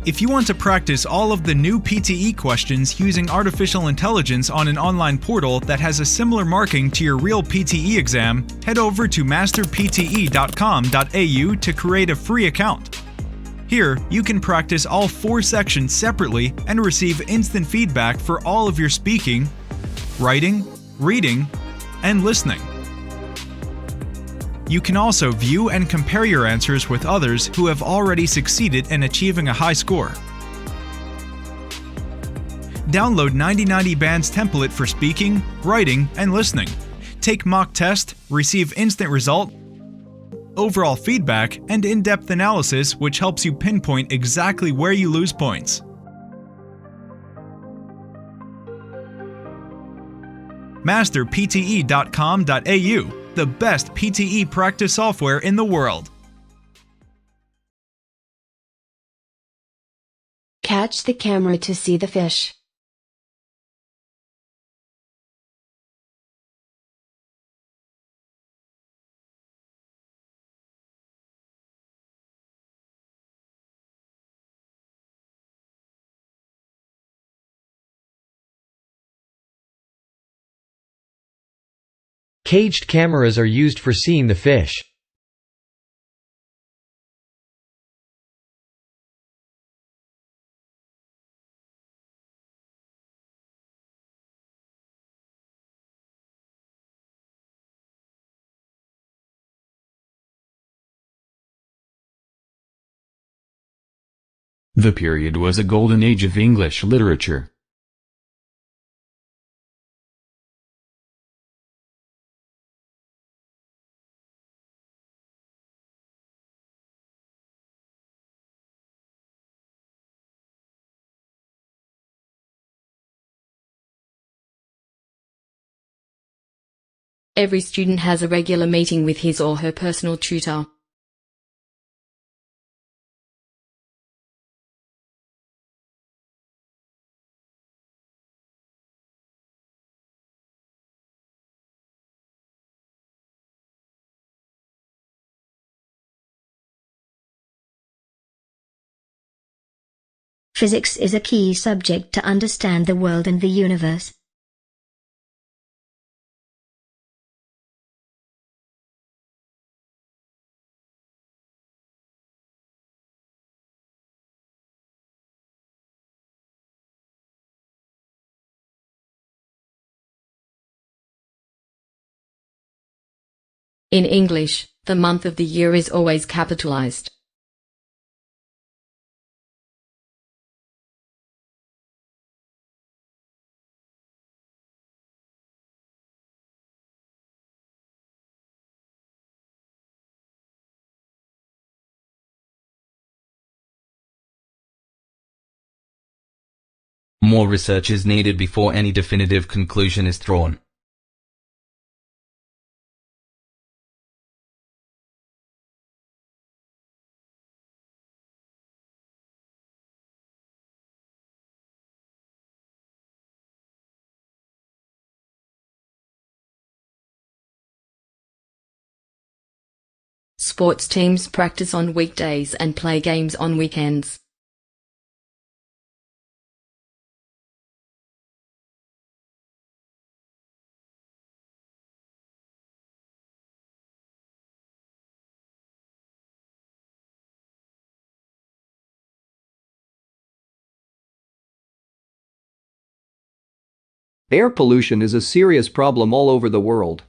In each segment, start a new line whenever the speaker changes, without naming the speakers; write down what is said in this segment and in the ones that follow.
If you want to practice all of the new PTE questions using artificial intelligence on an online portal that has a similar marking to your real PTE exam, head over to masterpte.com.au to create a free account. Here, you can practice all 4 sections separately and receive instant feedback for all of your speaking, writing, reading, and listening. You can also view and compare your answers with others who have already succeeded in achieving a high score. Download 9090 Band's template for speaking, writing, and listening. Take mock test, receive instant result, overall feedback, and in-depth analysis which helps you pinpoint exactly where you lose points. masterpte.com.au, the best PTE practice software in the world.
Catch the camera to see the fish.
Caged cameras are used for seeing the fish.
The period was a golden age of English literature.
Every student has a regular meeting with his or her personal tutor.
Physics is a key subject to understand the world and the universe.
In English, the month of the year is always capitalized.
More research is needed before any definitive conclusion is drawn.
Sports teams practice on weekdays and play games on weekends.
Air pollution is a serious problem all over the world.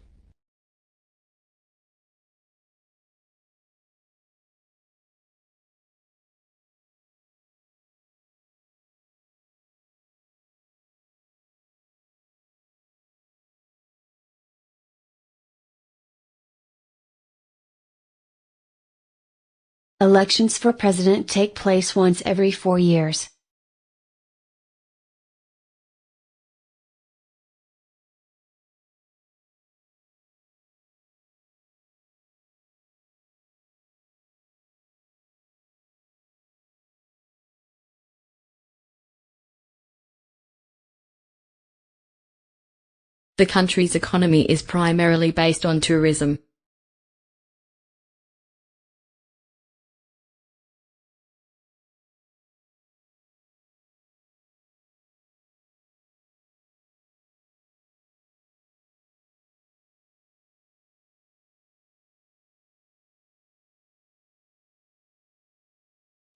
Elections for president take place once every 4 years.
The country's economy is primarily based on tourism.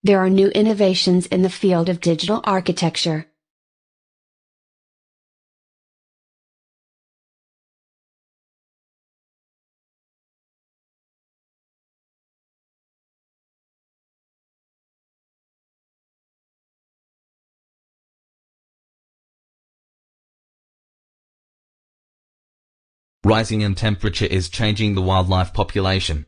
There are new innovations in the field of digital architecture.
Rising in temperature is changing the wildlife population.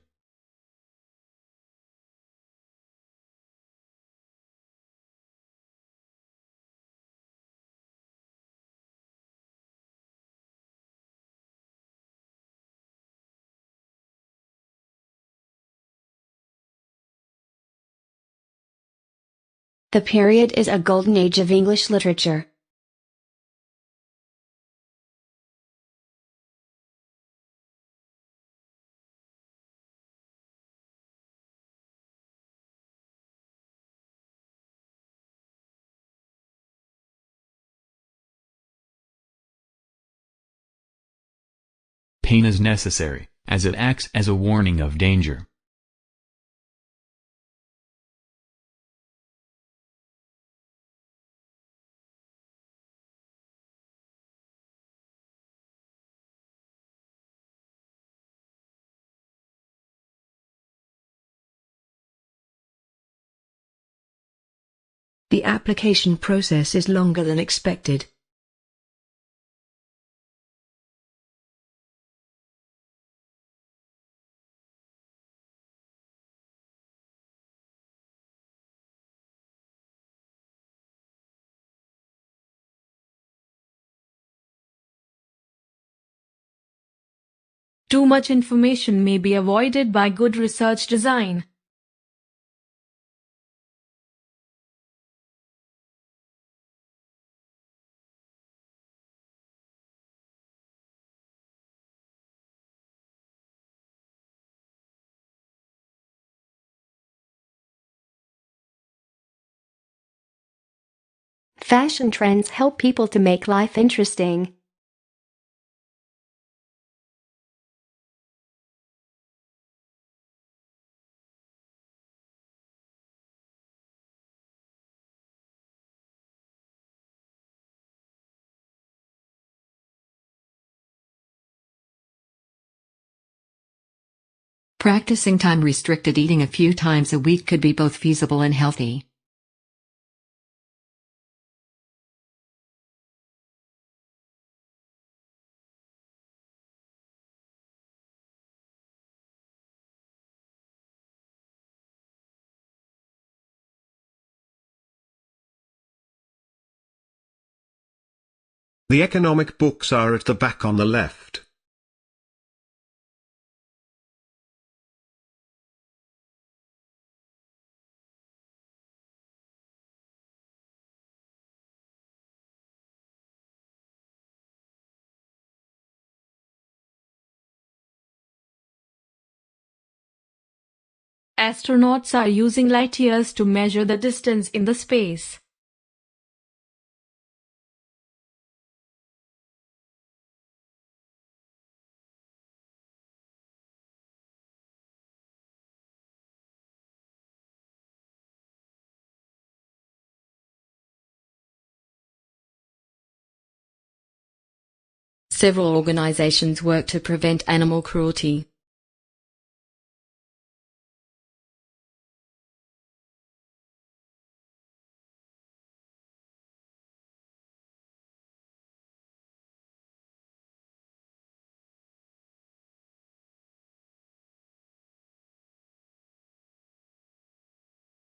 The period is a golden age of English literature.
Pain is necessary, as it acts as a warning of danger.
The application process is longer than expected.
Too much information may be avoided by good research design.
Fashion trends help people to make life interesting.
Practicing time-restricted eating a few times a week could be both feasible and healthy.
The economic books are at the back on the left.
Astronauts are using light years to measure the distance in the space.
Several organizations work to prevent animal cruelty.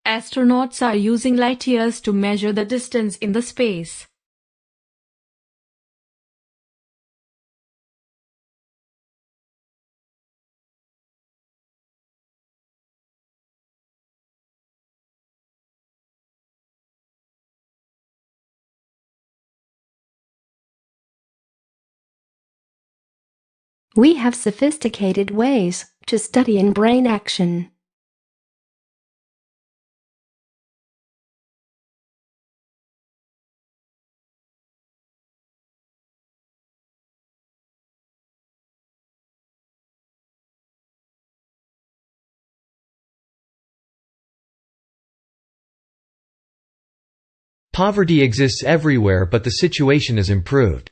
Astronauts are using light years to measure the distance in the space.
We have sophisticated ways to study in brain action.
Poverty exists everywhere, but the situation is improved.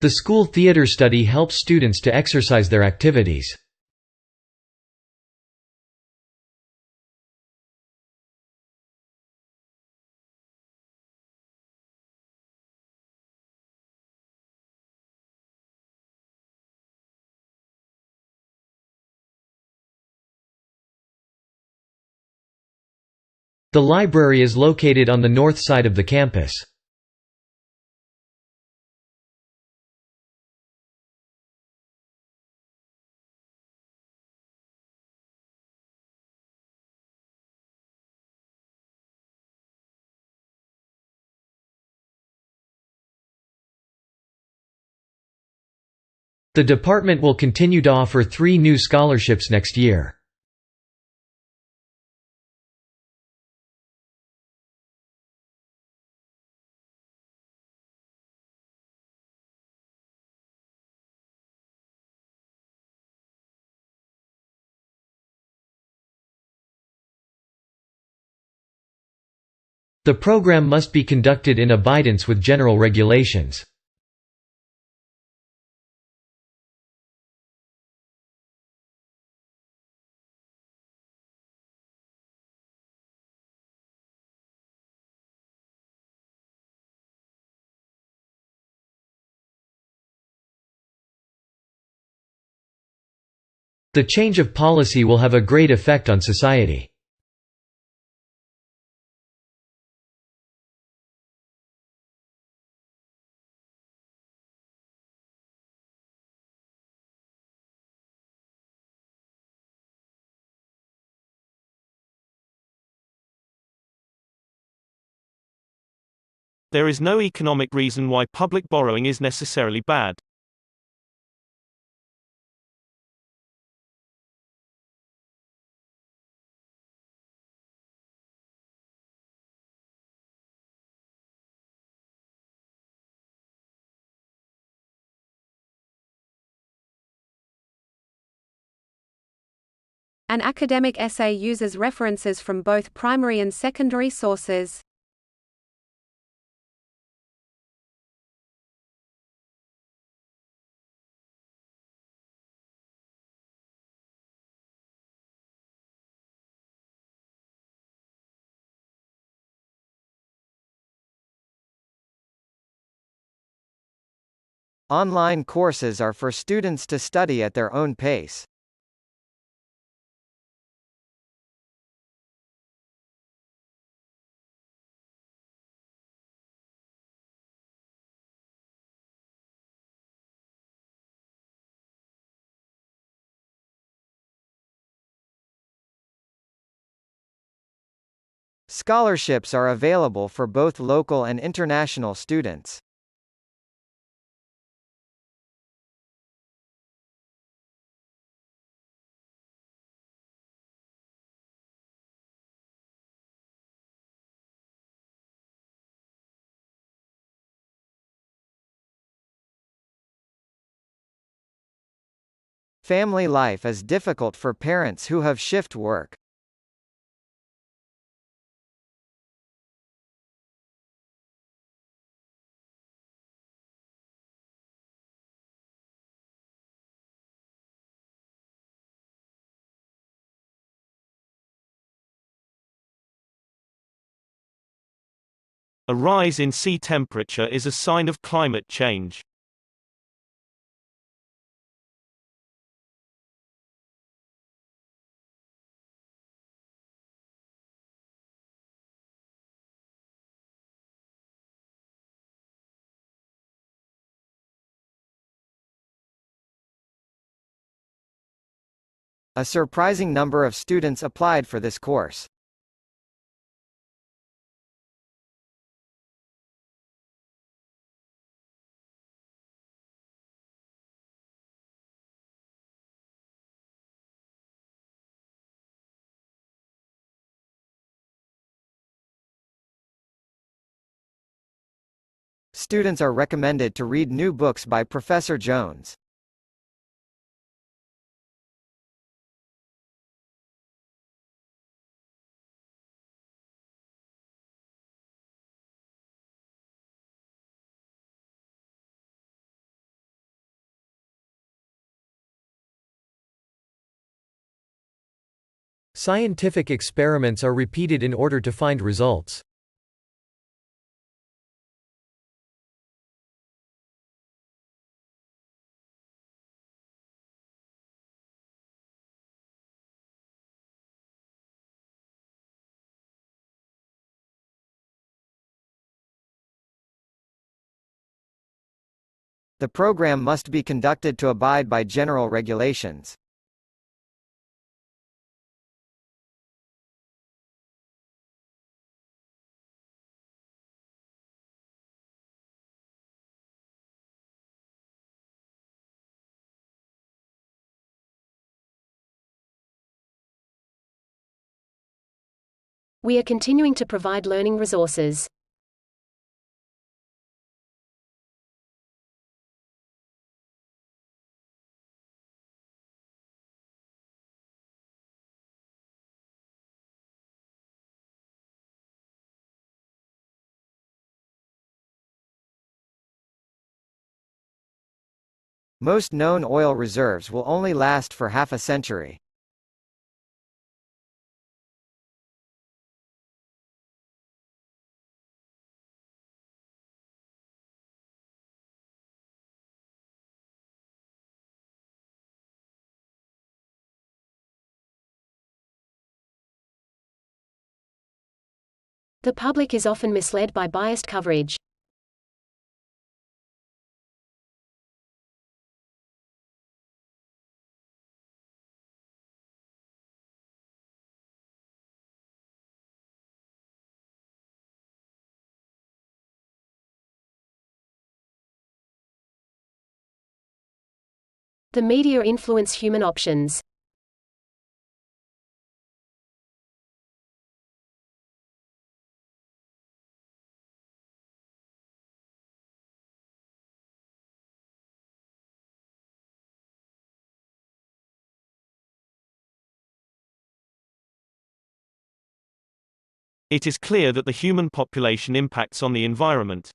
The school theater study helps students to exercise their activities. The library is located on the north side of the campus. The department will continue to offer 3 new scholarships next year. The program must be conducted in abidance with general regulations. The change of policy will have a great effect on society.
There is no economic reason why public borrowing is necessarily bad.
An academic essay uses references from both primary and secondary sources.
Online courses are for students to study at their own pace. Scholarships are available for both local and international students. Family life is difficult for parents who have shift work.
A rise in sea temperature is a sign of climate change.
A surprising number of students applied for this course. Students are recommended to read new books by Professor Jones.
Scientific experiments are repeated in order to find results.
The program must be conducted to abide by general regulations.
We are continuing to provide learning resources.
Most known oil reserves will only last for half a century.
The public is often misled by biased coverage. The media influence human options.
It is clear that the human population impacts on the environment.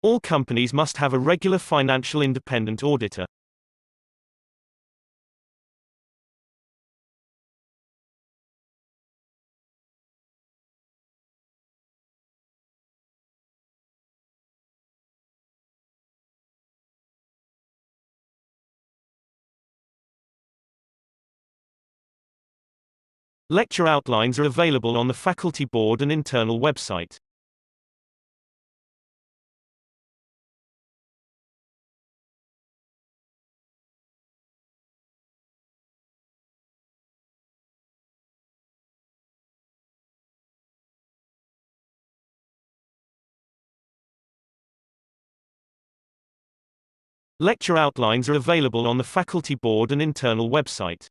All companies must have a regular financial independent auditor. Lecture outlines are available on the faculty board and internal website. Lecture outlines are available on the faculty board and internal website.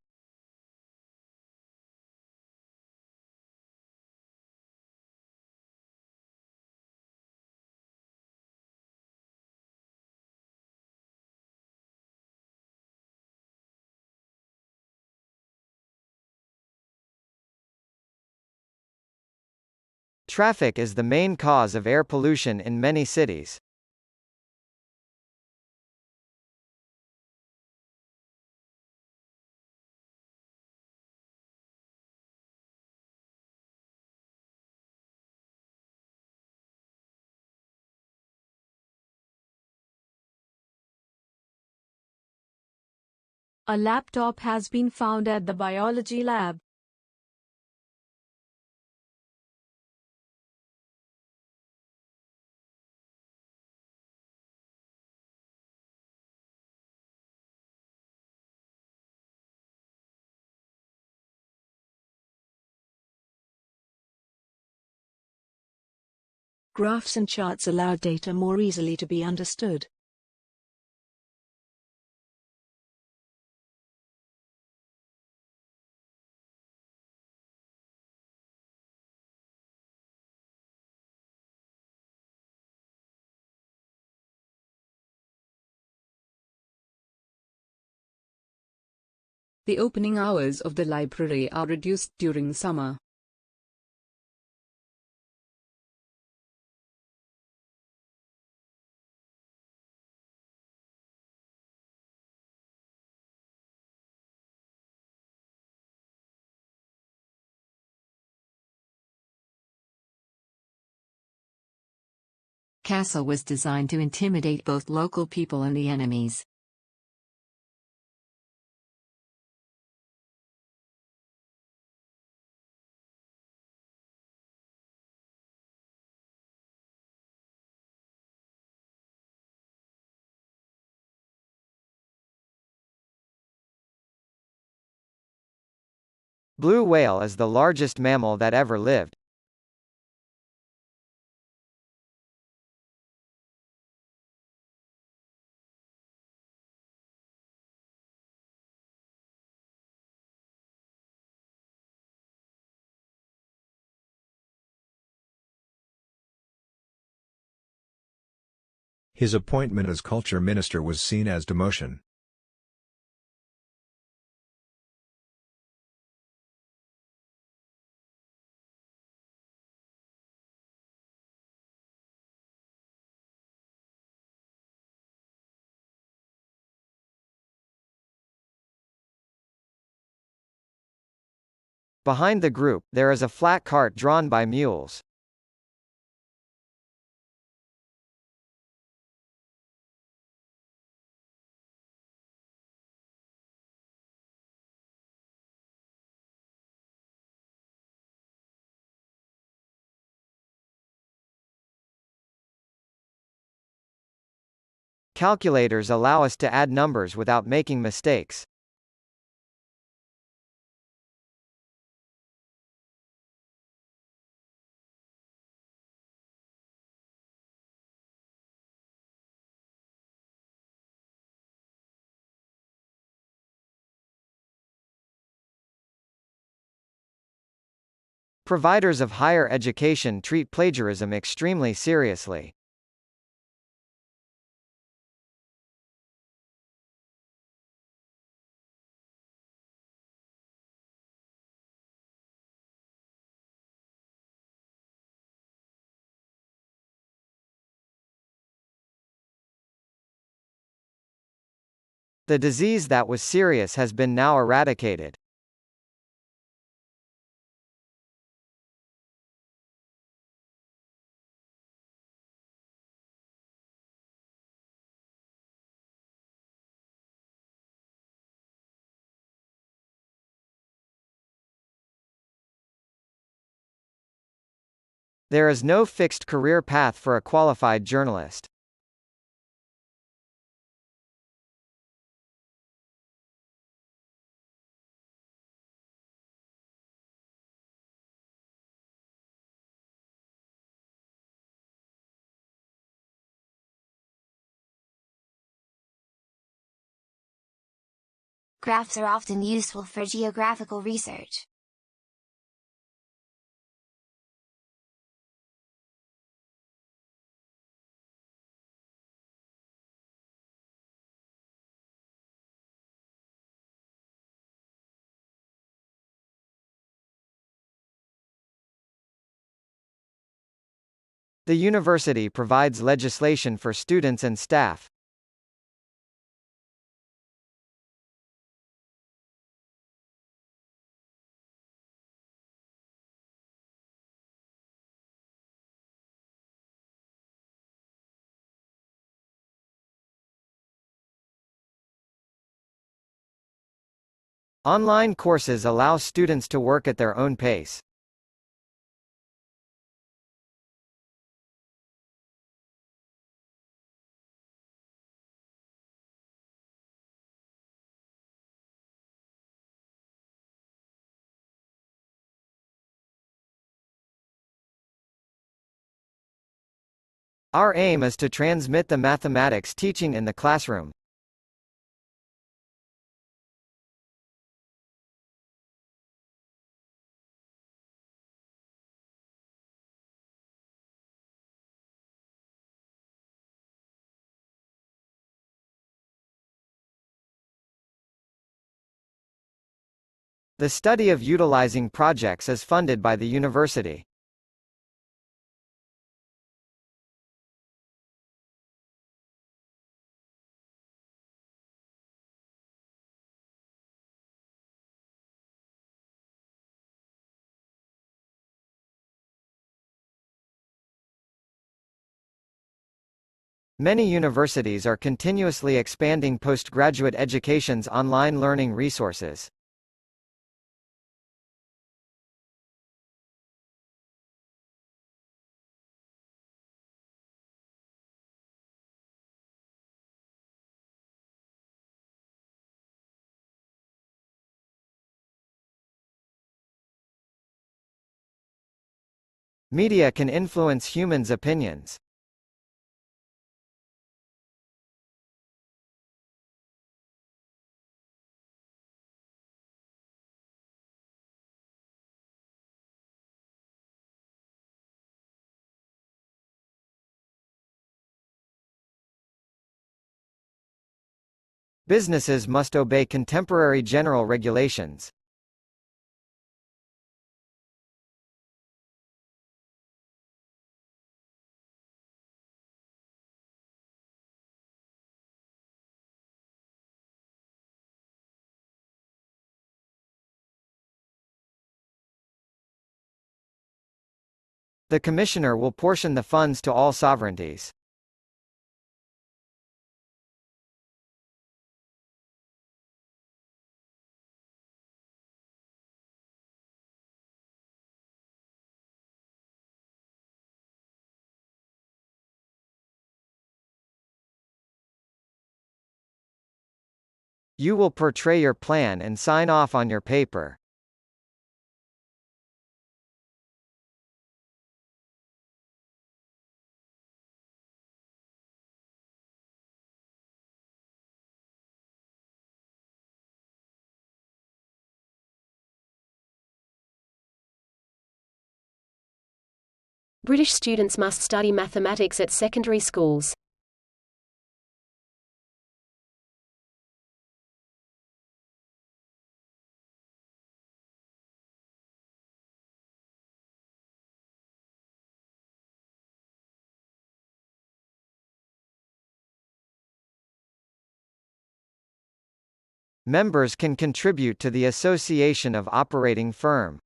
Traffic is the main cause of air pollution in many cities.
A laptop has been found at the biology lab.
Graphs and charts allow data more easily to be understood.
The opening hours of the library are reduced during summer.
Castle was designed to intimidate both local people and the enemies.
Blue whale is the largest mammal that ever lived.
His appointment as culture minister was seen as demotion.
Behind the group, there is a flat cart drawn by mules. Calculators allow us to add numbers without making mistakes. Providers of higher education treat plagiarism extremely seriously. The disease that was serious has been now eradicated. There is no fixed career path for a qualified journalist.
Graphs are often useful for geographical research.
The university provides legislation for students and staff. Online courses allow students to work at their own pace. Our aim is to transmit the mathematics teaching in the classroom. The study of utilizing projects is funded by the university. Many universities are continuously expanding postgraduate education's online learning resources. Media can influence humans' opinions. Businesses must obey contemporary general regulations. The Commissioner will portion the funds to all sovereignties. You will portray your plan and sign off on your paper.
British students must study mathematics at secondary schools.
Members can contribute to the Association of Operating Firm.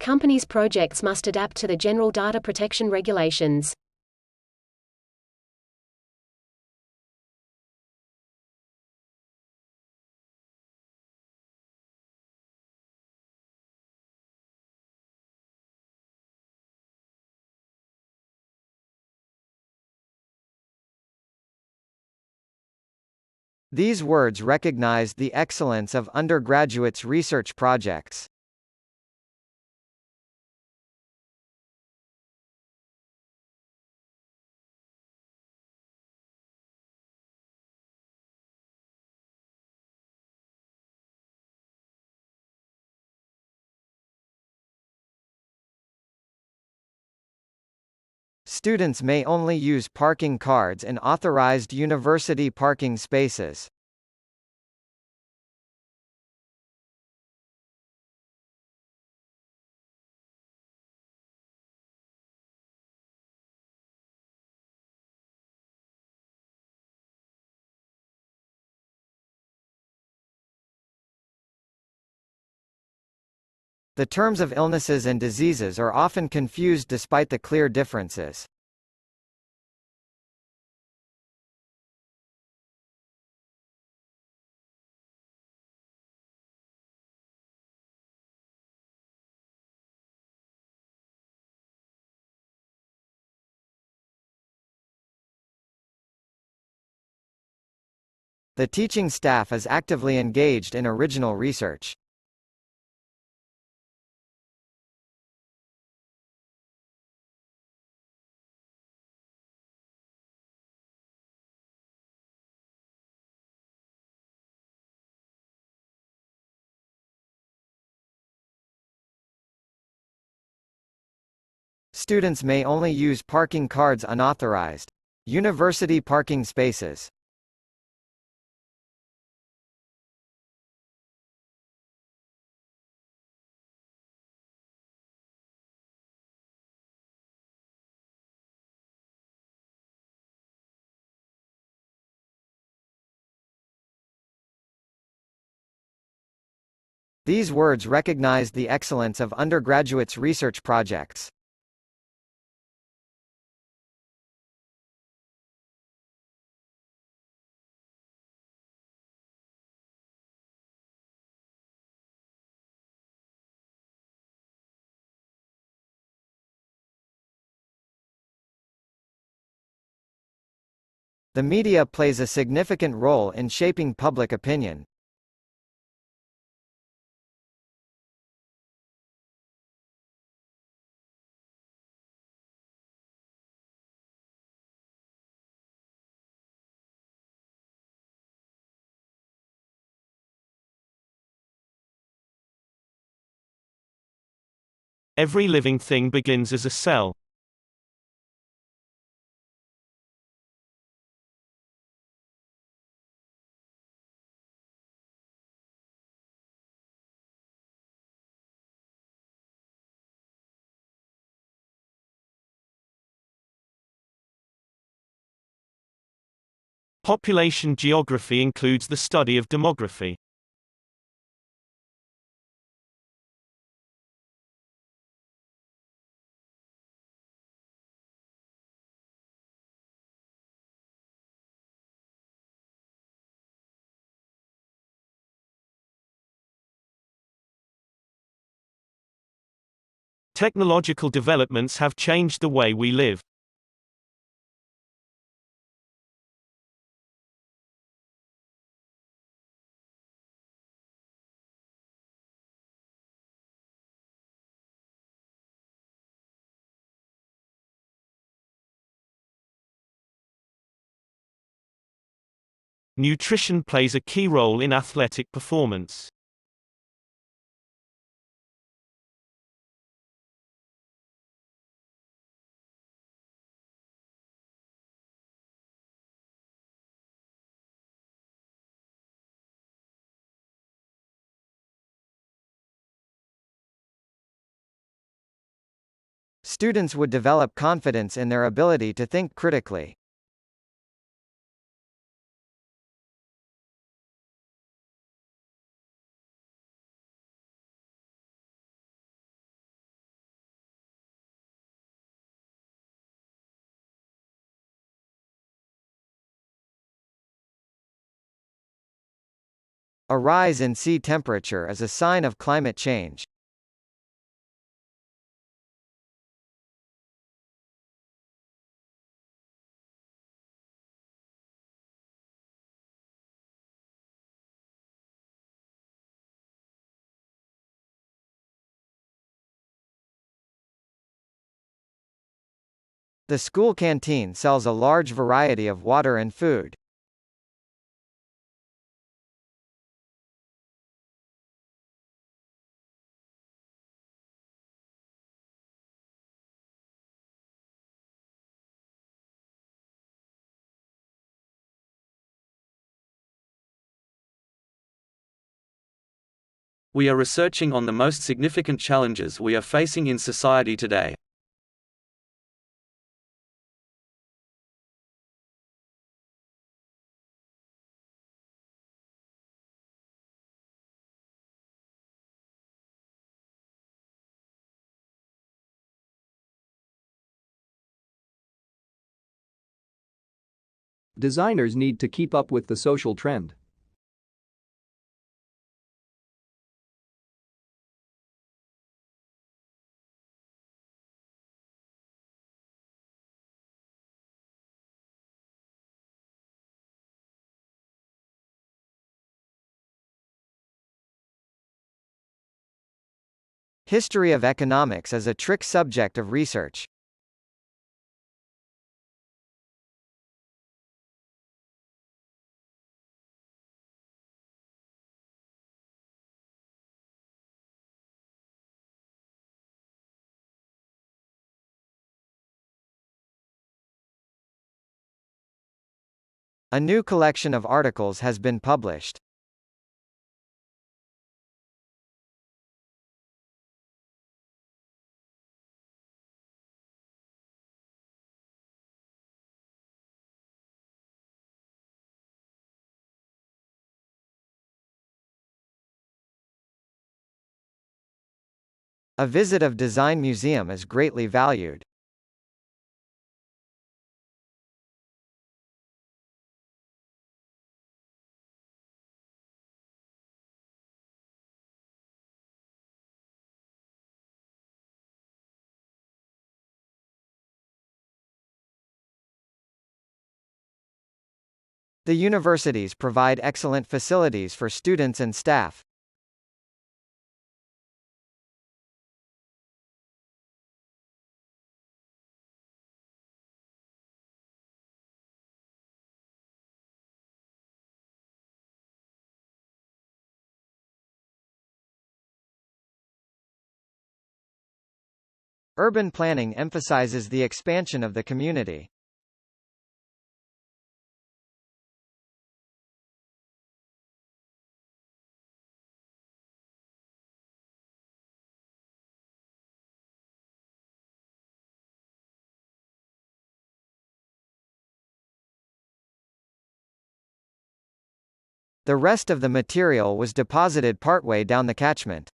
Companies' projects must adapt to the general data protection regulations.
These words recognize the excellence of undergraduates' research projects. Students may only use parking cards in authorized university parking spaces. The terms of illnesses and diseases are often confused despite the clear differences. The teaching staff is actively engaged in original research. Students may only use parking cards unauthorized. University parking spaces. These words recognize the excellence of undergraduates' research projects. The media plays a significant role in shaping public opinion.
Every living thing begins as a cell. Population geography includes the study of demography. Technological developments have changed the way we live. Nutrition plays a key role in athletic performance.
Students would develop confidence in their ability to think critically. A rise in sea temperature is a sign of climate change. The school canteen sells a large variety of water and food.
We are researching on the most significant challenges we are facing in society today.
Designers need to keep up with the social trend.
History of economics is a trick subject of research. A new collection of articles has been published. A visit of Design Museum is greatly valued. The universities provide excellent facilities for students and staff. Urban planning emphasizes the expansion of the community. The rest of the material was deposited partway down the catchment.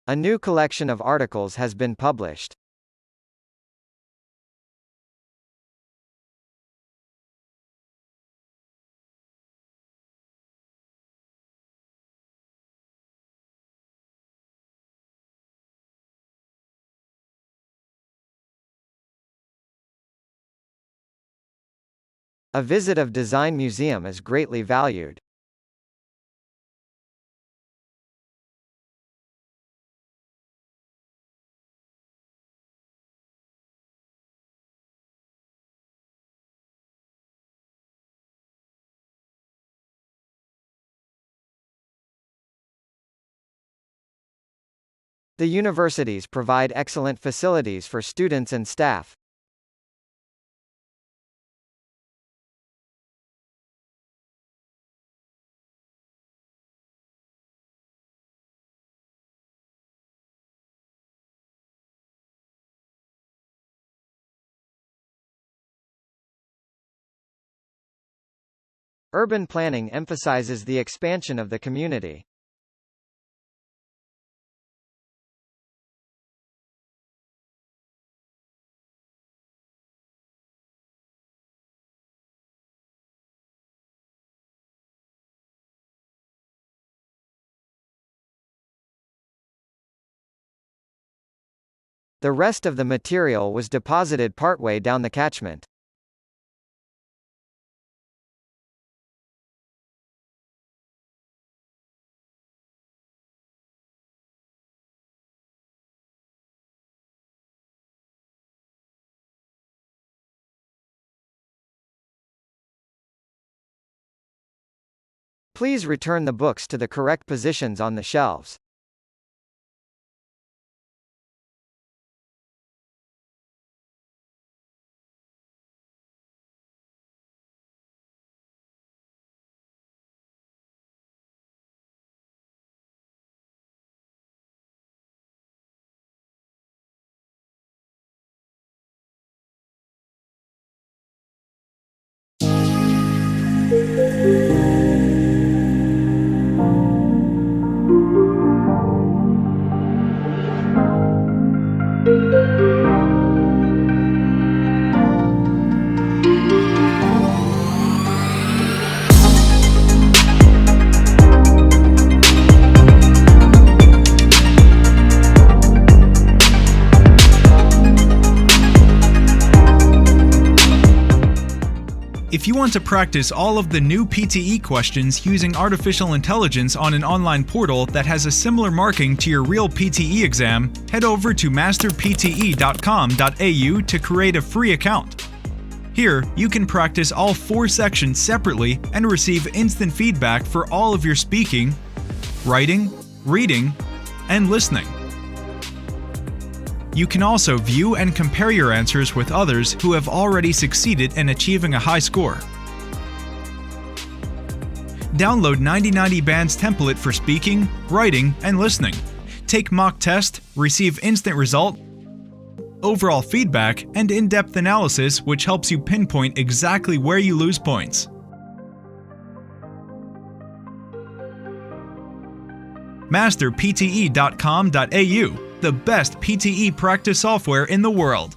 A new collection of articles has been published. A visit of Design Museum is greatly valued. The universities provide excellent facilities for students and staff. Urban planning emphasizes the expansion of the community. The rest of the material was deposited partway down the catchment. Please return the books to the correct positions on the shelves.
If you want to practice all of the new PTE questions using artificial intelligence on an online portal that has a similar marking to your real PTE exam, head over to masterpte.com.au to create a free account. Here, you can practice all 4 sections separately and receive instant feedback for all of your speaking, writing, reading, and listening. You can also view and compare your answers with others who have already succeeded in achieving a high score. Download 9090 Band's template for speaking, writing, and listening. Take mock test, receive instant result, overall feedback, and in-depth analysis which helps you pinpoint exactly where you lose points. Masterpte.com.au, the best PTE practice software in the world.